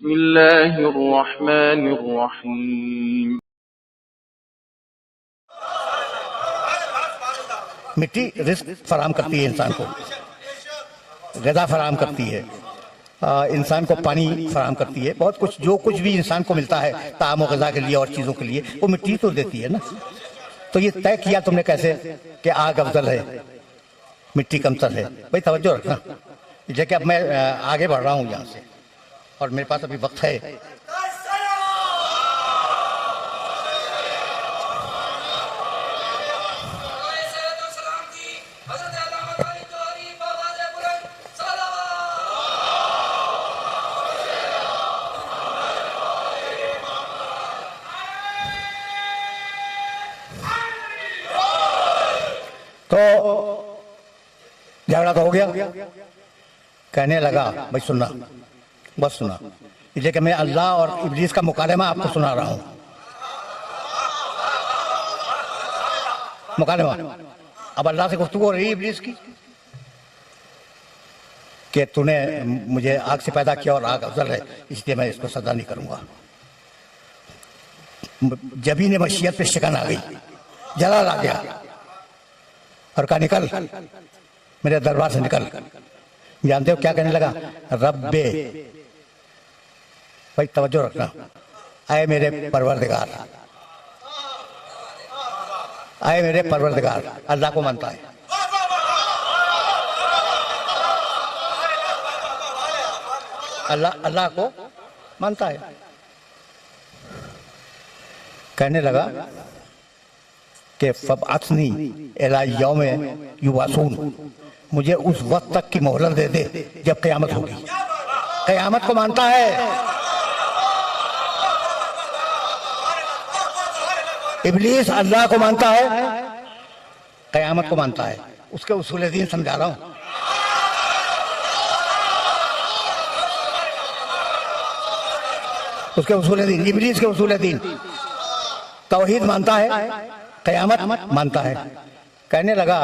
بسم اللہ الرحمن الرحیم۔ مٹی رزق فراہم کرتی ہے انسان کو، غذا فراہم کرتی ہے، انسان کو پانی فراہم کرتی ہے، بہت کچھ جو کچھ بھی انسان کو ملتا ہے طعام و غذا کے لیے اور چیزوں کے لیے وہ مٹی تو دیتی ہے نا۔ تو یہ طے کیا تم نے کیسے کہ آگ افضل ہے مٹی کمتر ہے؟ بھائی توجہ رکھنا، جیسے کہ اب میں آگے بڑھ رہا ہوں یہاں سے اور میرے پاس ابھی وقت ہے۔ تو جھگڑا تو ہو گیا، کہنے لگا بھائی سننا، بس سنا، اس لیے کہ میں اللہ اور ابلیس کا مکالمہ آپ کو سنا رہا ہوں۔ مکالمہ اب اللہ سے گفتگو ہو رہی ہے ابلیس کی کہ تو نے مجھے آگ سے پیدا کیا اور آگ افضل ہے، اس لیے میں اس کو سجدہ نہیں کروں گا۔ جبھی نے مشیت پہ شکن آ گئی، جلال آ گیا اور کہا نکل میرے دربار سے نکل۔ جانتے ہو کیا کہنے لگا؟ رب، بھائی توجہ رکھنا، اے میرے پروردگار، اے میرے پروردگار، اللہ کو مانتا ہے، اللہ کو مانتا ہے۔ کہنے لگا کہ فَبْعَثْنِي إِلَىٰ يَوْمِ يُبْعَثُونَ، مجھے اس وقت تک کی مہلت دے دے جب قیامت ہوگی۔ قیامت کو مانتا ہے، ابلیس اللہ کو مانتا ہے، قیامت کو مانتا ہے۔ اس کے اصول دین سمجھا رہا ہوں۔ اس کے اصول دین، ابلیس کے اصول دین، توحید مانتا ہے، قیامت مانتا ہے۔ کہنے لگا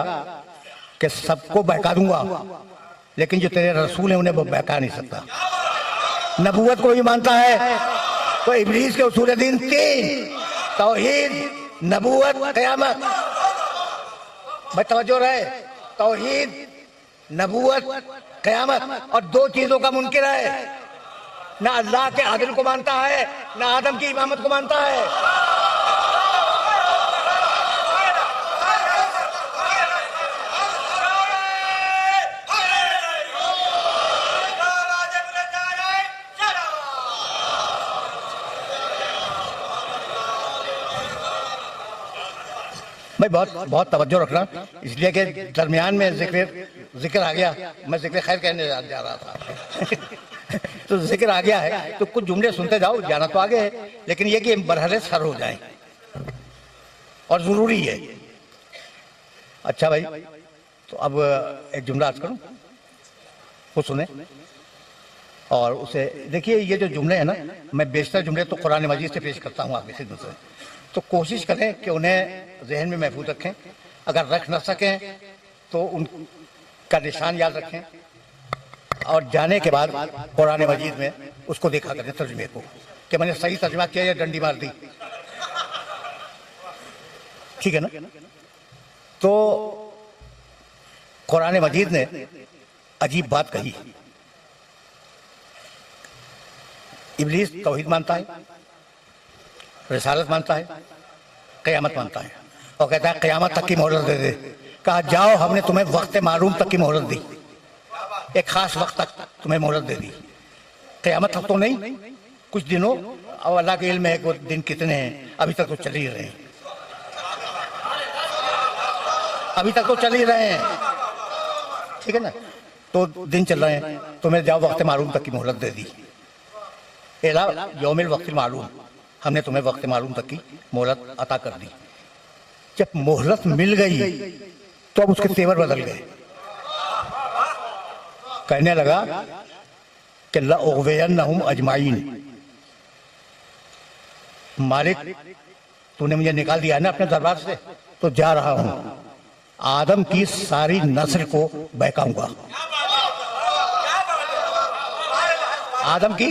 کہ سب کو بہکا دوں گا لیکن جو تیرے رسول ہیں انہیں وہ بہکا نہیں سکتا۔ نبوت کو بھی مانتا ہے۔ تو ابلیس کے اصول دین تین: توحید، نبوت، قیامت۔ بھائی توجہ رہے، توحید، نبوت، قیامت، اور دو چیزوں کا منکر ہے، نہ اللہ کے عدل کو مانتا ہے نہ آدم کی امامت کو مانتا ہے۔ بھائی بہت توجہ رکھنا، اس لیے کہ درمیان میں ذکر آ گیا، میں ذکر خیر کہنے جا رہا تھا تو ذکر آ گیا ہے تو کچھ جملے سنتے جاؤ، جانا تو آگے ہے لیکن یہ کہ برہر سر ہو جائیں اور ضروری ہے۔ اچھا بھائی، تو اب ایک جملہ عرض کروں، وہ سنیں اور اسے دیکھیے۔ یہ جو جملے ہیں نا، میں بیشتر جملے تو قرآن مجید سے پیش کرتا ہوں آپ کی خدمت میں، تو کوشش کریں کہ انہیں ذہن میں محفوظ رکھیں، اگر رکھ نہ سکیں تو ان کا نشان یاد رکھیں، اور جانے کے بعد قرآن مجید میں اس کو دیکھا کریں ترجمے کو کہ میں نے صحیح ترجمہ کیا یا ڈنڈی مار دی، ٹھیک ہے نا؟ تو قرآن مجید نے عجیب بات کہی۔ ابلیس توحید مانتا ہے، رسالت مانتا ہے، قیامت مانتا ہے، اور کہتا ہے قیامت تک کی مہلت دے دے۔ کہا جاؤ، ہم نے تمہیں وقت معلوم تک کی مہلت دی، ایک خاص وقت تک تمہیں مہلت دے دی، قیامت تک تو نہیں، کچھ دنوں، اور اللہ کے علم ہے کہ وہ دن کتنے ہیں، ابھی تک تو چل ہی رہے ہیں، ابھی تک تو چل ہی رہے ہیں، ٹھیک ہے نا؟ تو دن چل رہے ہیں، تمہیں جاؤ وقت معلوم تک کی مہلت دے دی، یوم الوقت معلوم، ہم نے تمہیں وقت معلوم تک کی مہلت عطا کر دی۔ جب مہلت مل گئی تو اب اس کے تیور بدل گئے۔ کہنے لگا کہ لَأُغْوِيَنَّهُمْ أَجْمَعِينَ، مالک تو نے مجھے نکال دیا ہے نا اپنے دربار سے، تو جا رہا ہوں، آدم کی ساری نسل کو بہکاؤں گا، آدم کی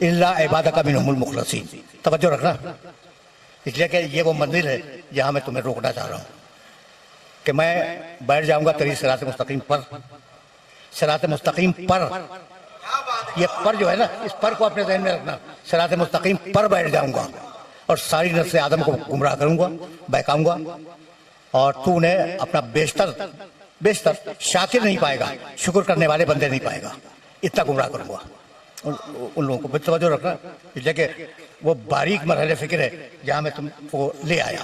الا عبادک منہم المخلصین. توجہ رکھنا، اس لیے کہ یہ وہ منزل ہے جہاں میں تمہیں روکنا چاہ رہا ہوں کہ میں بیٹھ جاؤں گا تیری صراط مستقیم پر. صراط مستقیم پر، یہ پر جو ہے نا، اس پر کو اپنے ذہن میں رکھنا. صراط مستقیم پر بیٹھ جاؤں گا اور ساری نسل آدم کو گمراہ کروں گا، بہکاؤں گا، اور تو انہیں اپنا بیشتر شاکر نہیں پائے گا، شکر کرنے والے بندے نہیں پائے گا، اتنا گمراہ کروں گا ان لوگوں کو. توجہ رکھنا، اس لیے کہ وہ باریک مرحلے فکر ہے جہاں میں تم کو لے آیا.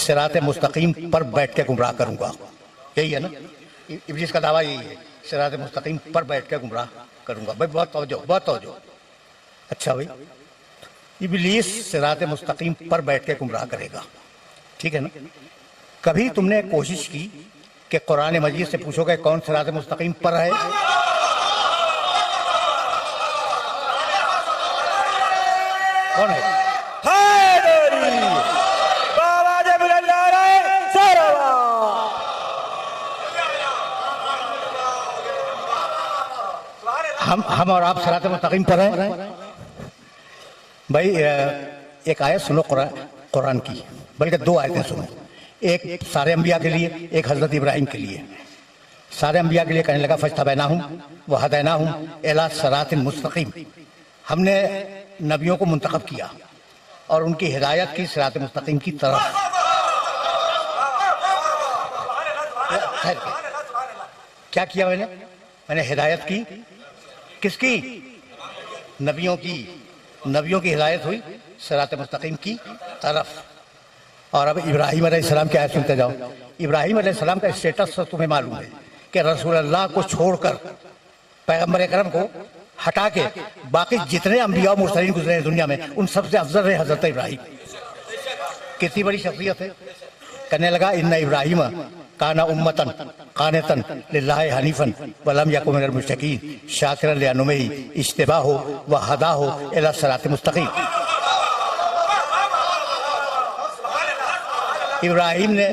صراط مستقیم پر بیٹھ کے گمراہ کروں گا، یہی ہے نا ابلیس کا دعویٰ، یہی ہے صراط مستقیم پر بیٹھ کے گمراہ کروں گا. بھائی بہت توجہ. اچھا بھائی، ابلیس صراط مستقیم پر بیٹھ کے گمراہ کرے گا، ٹھیک ہے نا. کبھی تم نے کوشش کی کہ قرآن مجید سے پوچھو کہ کون صراط مستقیم پر ہے؟ کون ہے؟ حیدری بابا جب اللہ رہے سروا. ہم اور آپ صراط مستقیم پر ہیں. بھائی ایک آیت سنو قرآن کی، بلکہ دو آیتیں سنو. ایک سارے انبیاء کے لیے، ایک حضرت ابراہیم کے لیے. سارے انبیاء کے لیے کہنے لگا فاجتبیناہم وہدیناہم الی صراط مستقیم. ہم نے نبیوں کو منتخب کیا اور ان کی ہدایت کی صراط مستقیم کی طرف. کیا کیا میں نے ہدایت کی. کس کی؟ نبیوں کی ہدایت ہوئی صراط مستقیم کی طرف. اور اب ابراہیم علیہ السلام کی آیت سنتے جاؤ. ابراہیم علیہ السلام کا اسٹیٹس تمہیں معلوم ہے کہ رسول اللہ کو چھوڑ کر، پیغمبر اکرم کو ہٹا کے باقی جتنے انبیاء و مرسلین گزرے ہیں دنیا میں، ان سب سے افضل ہے حضرت ابراہیم. کتنی بڑی شخصیت ہے. کہنے لگا ان ابراہیم کان امتن قانتن للہ حنیفا ولم یکن من المشرکین شاکرا لانعمہ اجتباہ وہداہ الی صراط مستقیم. ابراہیم نے